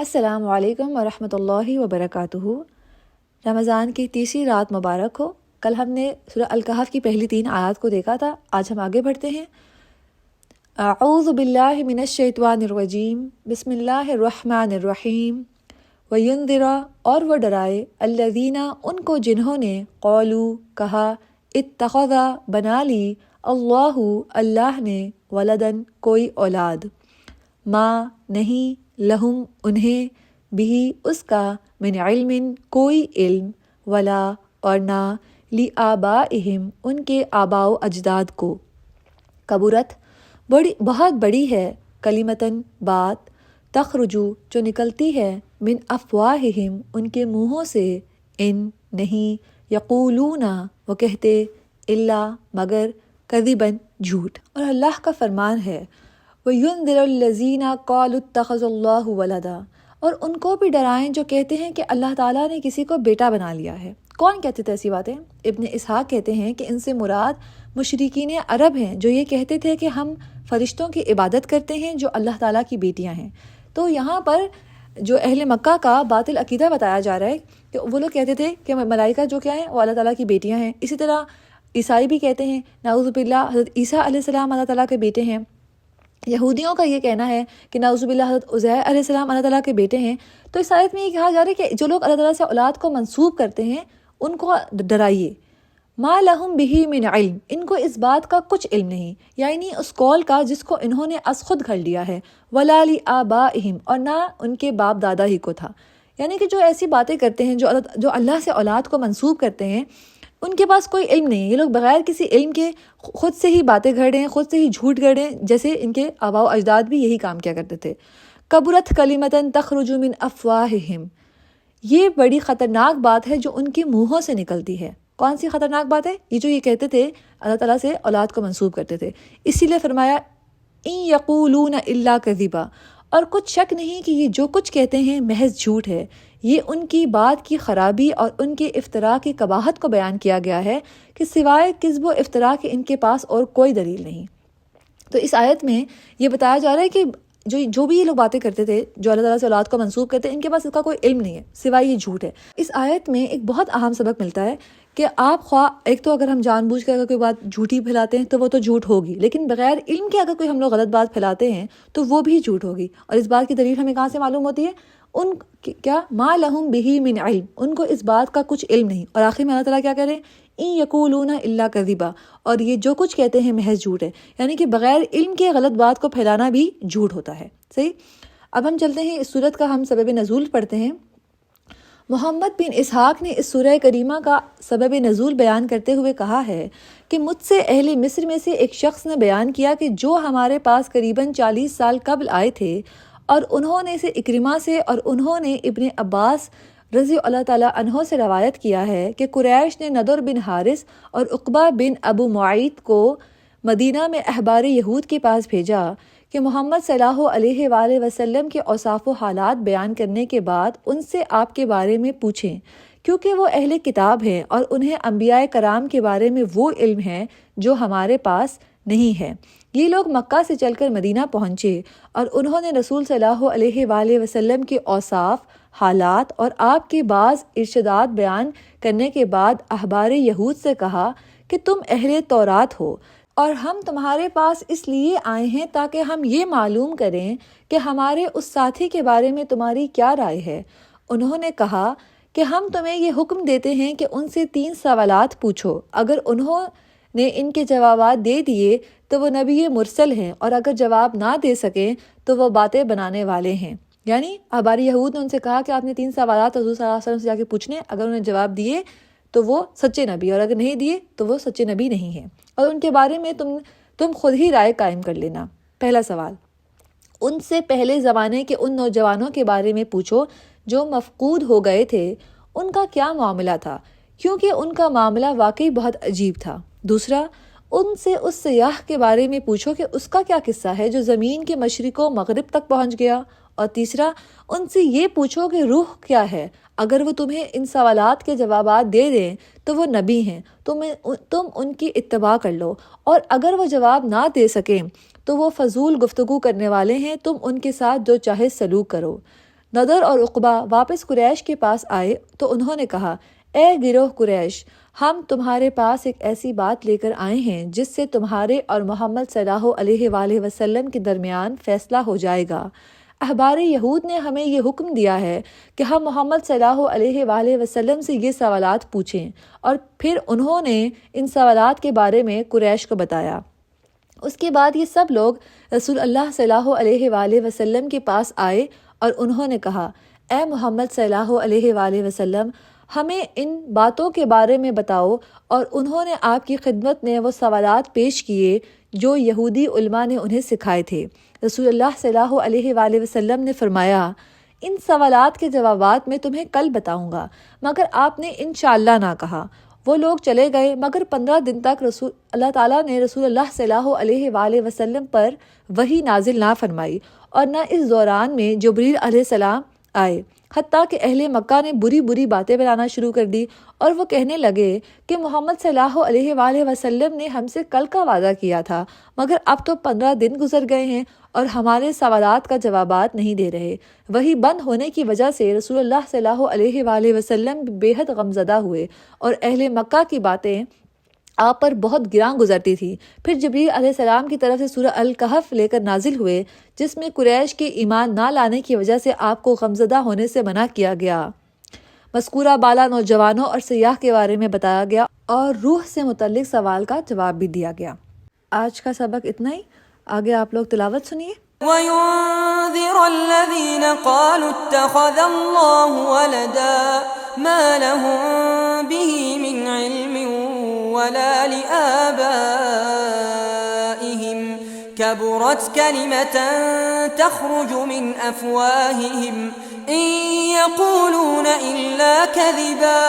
السلام علیکم ورحمۃ اللہ وبرکاتہ۔ رمضان کی تیسری رات مبارک ہو۔ کل ہم نے سورہ الکہف کی پہلی 3 آیات کو دیکھا تھا، آج ہم آگے بڑھتے ہیں۔ اعوذ باللہ من الشیطان الرجیم، بسم اللہ الرحمن الرحیم۔ وینذر، اور وہ ڈرائے، الذین، ان کو جنہوں نے، قولو، کہا، اتخذ، بنا لی، اللہ، اللہ نے، ولدن، کوئی اولاد، ما، نہیں، لہم، انہیں، بھی، اس کا، من علم، کوئی علم، ولا، اور نہ، لآبائہم، ان کے آباء و اجداد کو، کبرت، بہت بڑی ہے، کلمتاً، بات، تخرجو، جو نکلتی ہے، من افواہہم، ان کے منہوں سے، ان، نہیں، یقولون، وہ کہتے، الا، مگر، کذباً، جھوٹ۔ اور اللہ کا فرمان ہے، وَيُنذِرَ الَّذِينَ قَالُوا اتَّخَذَ اللَّهُ وَلَدًا، اور ان کو بھی ڈرائیں جو کہتے ہیں کہ اللہ تعالیٰ نے کسی کو بیٹا بنا لیا ہے۔ کون کہتے تھے ایسی باتیں؟ ابن اسحاق کہتے ہیں کہ ان سے مراد مشرکین عرب ہیں، جو یہ کہتے تھے کہ ہم فرشتوں کی عبادت کرتے ہیں جو اللہ تعالیٰ کی بیٹیاں ہیں۔ تو یہاں پر جو اہل مکہ کا باطل عقیدہ بتایا جا رہا ہے کہ وہ لوگ کہتے تھے کہ ملائکہ جو کیا ہیں وہ اللہ تعالیٰ کی بیٹیاں ہیں۔ اسی طرح عیسائی بھی کہتے ہیں، نعوذ باللہ، حضرت عیسیٰ علیہ السلام اللہ تعالیٰ کے بیٹے ہیں۔ یہودیوں کا یہ کہنا ہے کہ نعوذ باللہ حضرت عزیر علیہ السلام اللہ تعالیٰ کے بیٹے ہیں۔ تو اس آیت میں یہ کہا جا رہا ہے کہ جو لوگ اللہ تعالیٰ سے اولاد کو منسوب کرتے ہیں ان کو ڈرائیے۔ ما لہم بہ من علم، ان کو اس بات کا کچھ علم نہیں، یعنی اس قول کا جس کو انہوں نے از خود گھڑ لیا ہے، ولا لآبائہم، اور نہ ان کے باپ دادا ہی کو تھا۔ یعنی کہ جو ایسی باتیں کرتے ہیں، جو اللہ سے اولاد کو منسوب کرتے ہیں، ان کے پاس کوئی علم نہیں ہے۔ یہ لوگ بغیر کسی علم کے خود سے ہی باتیں گھڑ رہے ہیں، خود سے ہی جھوٹ گھڑ رہے ہیں، جیسے ان کے آباء و اجداد بھی یہی کام کیا کرتے تھے۔ کبرت کلمتاً تخرج من افواہہم، یہ بڑی خطرناک بات ہے جو ان کے منہوں سے نکلتی ہے۔ کون سی خطرناک بات ہے؟ یہ جو یہ کہتے تھے اللہ تعالیٰ سے اولاد کو منسوب کرتے تھے۔ اسی لیے فرمایا ان یقولون الا کذبا، اور کچھ شک نہیں کہ یہ جو کچھ کہتے ہیں محض جھوٹ ہے۔ یہ ان کی بات کی خرابی اور ان کے افتراء کی قباحت کو بیان کیا گیا ہے کہ سوائے کذب و افتراء کے ان کے پاس اور کوئی دلیل نہیں۔ تو اس آیت میں یہ بتایا جا رہا ہے کہ جو بھی یہ لوگ باتیں کرتے تھے، جو اللہ تعالیٰ سے اولاد کو منسوب کرتے ہیں، ان کے پاس اس کا کوئی علم نہیں ہے سوائے یہ جھوٹ ہے۔ اس آیت میں ایک بہت اہم سبق ملتا ہے کہ آپ خواہ ایک تو اگر ہم جان بوجھ کر اگر کوئی بات جھوٹی پھیلاتے ہیں تو وہ تو جھوٹ ہوگی، لیکن بغیر علم کے اگر کوئی ہم لوگ غلط بات پھیلاتے ہیں تو وہ بھی جھوٹ ہوگی۔ اور اس بات کی دلیل ہمیں کہاں سے معلوم ہوتی ہے؟ ان کیا ما لہم بہ من علم، ان کو اس بات کا کچھ علم نہیں۔ اور آخر میں اللہ تعالیٰ کیا کہہ رہے ہیں؟ ان یقولون الا کذبا، اور یہ جو کچھ کہتے ہیں محض جھوٹ ہے، یعنی کہ بغیر علم کے غلط بات کو پھیلانا بھی جھوٹ ہوتا ہے۔ صحیح؟ اب ہم چلتے ہیں، اس سورت کا ہم سبب نزول پڑھتے ہیں۔ محمد بن اسحاق نے اس سورہ کریمہ کا سبب نزول بیان کرتے ہوئے کہا ہے کہ مجھ سے اہل مصر میں سے ایک شخص نے بیان کیا کہ جو ہمارے پاس قریباً 40 سال قبل آئے تھے، اور انہوں نے سے اکرمہ سے اور انہوں نے ابن عباس رضی اللہ تعالیٰ عنہ سے روایت کیا ہے کہ قریش نے نضر بن حارث اور عقبہ بن ابو معیط کو مدینہ میں احبار یہود کے پاس بھیجا کہ محمد صلی اللہ علیہ وآلہ وسلم کے اوصاف و حالات بیان کرنے کے بعد ان سے آپ کے بارے میں پوچھیں، کیونکہ وہ اہل کتاب ہیں اور انہیں انبیاء کرام کے بارے میں وہ علم ہے جو ہمارے پاس نہیں ہے۔ یہ لوگ مکہ سے چل کر مدینہ پہنچے اور انہوں نے رسول صلی اللہ علیہ وآلہ وسلم کے اوصاف، حالات اور آپ کے بعض ارشادات بیان کرنے کے بعد احبار یہود سے کہا کہ تم اہل تورات ہو، اور ہم تمہارے پاس اس لیے آئے ہیں تاکہ ہم یہ معلوم کریں کہ ہمارے اس ساتھی کے بارے میں تمہاری کیا رائے ہے۔ انہوں نے کہا کہ ہم تمہیں یہ حکم دیتے ہیں کہ ان سے 3 سوالات پوچھو، اگر انہوں نے ان کے جوابات دے دیے تو وہ نبی مرسل ہیں، اور اگر جواب نہ دے سکیں تو وہ باتیں بنانے والے ہیں۔ یعنی احبار یہود نے ان سے کہا کہ آپ نے 3 سوالات حضور صلی اللہ علیہ وسلم سے جا کے پوچھنے، اگر انہوں نے جواب دیے تو وہ سچے نبی، اور اگر نہیں دیے تو وہ سچے نبی نہیں ہیں، اور ان کے بارے میں تم خود ہی رائے قائم کر لینا۔ پہلا سوال، ان سے پہلے زمانے کے ان نوجوانوں کے بارے میں پوچھو جو مفقود ہو گئے تھے، ان کا کیا معاملہ تھا، کیونکہ ان کا معاملہ واقعی بہت عجیب تھا۔ دوسرا، ان سے اس سیاح کے بارے میں پوچھو کہ اس کا کیا قصہ ہے جو زمین کے مشرق و مغرب تک پہنچ گیا۔ اور تیسرا، ان سے یہ پوچھو کہ روح کیا ہے، اگر وہ تمہیں ان سوالات کے جوابات دے دیں تو وہ نبی ہیں، تم ان کی اتباع کر لو، اور اگر وہ جواب نہ دے سکیں تو وہ فضول گفتگو کرنے والے ہیں، تم ان کے ساتھ جو چاہے سلوک کرو۔ نضر اور عقبہ واپس قریش کے پاس آئے تو انہوں نے کہا، اے گروہ قریش، ہم تمہارے پاس ایک ایسی بات لے کر آئے ہیں جس سے تمہارے اور محمد صلی اللہ علیہ وآلہ وسلم کے درمیان فیصلہ ہو جائے گا۔ احبار یہود نے ہمیں یہ حکم دیا ہے کہ ہم محمد صلی اللہ علیہ وآلہ وسلم سے یہ سوالات پوچھیں، اور پھر انہوں نے ان سوالات کے بارے میں قریش کو بتایا۔ اس کے بعد یہ سب لوگ رسول اللہ صلی اللہ علیہ وآلہ وسلم کے پاس آئے اور انہوں نے کہا، اے محمد صلی اللہ علیہ وآلہ وسلم، ہمیں ان باتوں کے بارے میں بتاؤ، اور انہوں نے آپ کی خدمت میں وہ سوالات پیش کیے جو یہودی علماء نے انہیں سکھائے تھے۔ رسول اللہ صلی اللہ علیہ وآلہ وسلم نے فرمایا، ان سوالات کے جوابات میں تمہیں کل بتاؤں گا، مگر آپ نے انشاءاللہ نہ کہا۔ وہ لوگ چلے گئے، مگر 15 دن تک اللہ تعالیٰ نے رسول اللہ صلی اللہ علیہ وآلہ وسلم پر وحی نازل نہ فرمائی، اور نہ اس دوران میں جبریل علیہ السلام آئے، حتیٰ کہ اہل مکہ نے بری باتیں بنانا شروع کر دی، اور وہ کہنے لگے کہ محمد صلی اللہ علیہ وآلہ وسلم نے ہم سے کل کا وعدہ کیا تھا، مگر اب تو 15 دن گزر گئے ہیں اور ہمارے سوالات کا جوابات نہیں دے رہے۔ وہی بند ہونے کی وجہ سے رسول اللہ صلی اللہ علیہ وآلہ وسلم بے حد غمزدہ ہوئے، اور اہل مکہ کی باتیں آپ پر بہت گراں گزرتی تھی۔ پھر جبریل علیہ السلام کی طرف سے سورہ الکہف لے کر نازل ہوئے، جس میں قریش کے ایمان نہ لانے کی وجہ سے آپ کو غمزدہ ہونے سے منع کیا گیا۔ مذکورہ بالا نوجوانوں اور سیاح کے بارے میں بتایا گیا، اور روح سے متعلق سوال کا جواب بھی دیا گیا۔ آج کا سبق اتنا ہی، آگے آپ لوگ تلاوت سنیے۔ وَيُنذِرَ الَّذِينَ قَالُوا اتَّخَذَ اللَّهُ وَلَدًا مَا لَهُم بِهِ مِنْ عِلْمٍ وَلَا لِآبَائِهِمْ كَبُرَتْ كَلِمَةً تَخْرُجُ مِنْ أَفْوَاهِهِمْ إِنْ يَقُولُونَ إِلَّا كَذِبًا